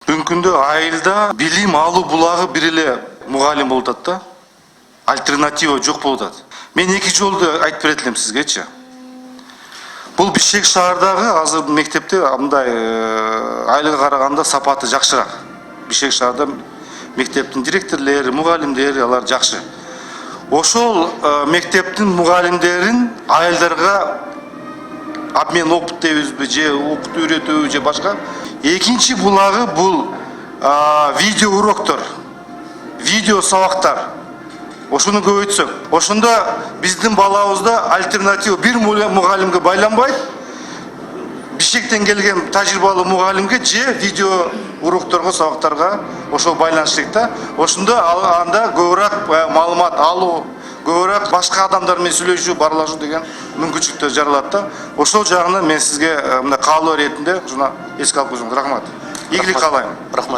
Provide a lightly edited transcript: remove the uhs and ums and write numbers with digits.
Бүгүнкү күндө айылда билим алуу булагы бир эле мугалим болуп атат да. Альтернатива жок болуп атат. Мен эки жолду айтып берет элем сизгечи. Бул Бишкек шаардагы азыр мектепте мындай айылга караганда сапаты жакшыраак. Бишкек шаарда мектептин директорлори, мугалимдери алар жакшы. Ошол мектептин мугалимдерин айылдарга обмен опыт дейбизби же окутуп үйрөтүүбү же башка. Экинчи булагы бул видео уроктор, видео сабактар. Ошону көбөйтсөк, ошондо биздин балабызда альтернатива бир мугалимге байланбайт, Бишкектен келген тажрыйбалуу мугалимге же видео урокторго, сабактарга ошол байланыш керек да. Ошондо анда көбүрөөк маалымат алуу, көбүрөөк башка адамдар менен сүйлөшүү, баарлашуу деген мүмкүнчүлүктөр жаралат да. Ошол жагынан мен сизге мындай каалоо иретинде ушуна эске алып коюңуз. Рахмат. Ийгилик каалайм. Рахмат.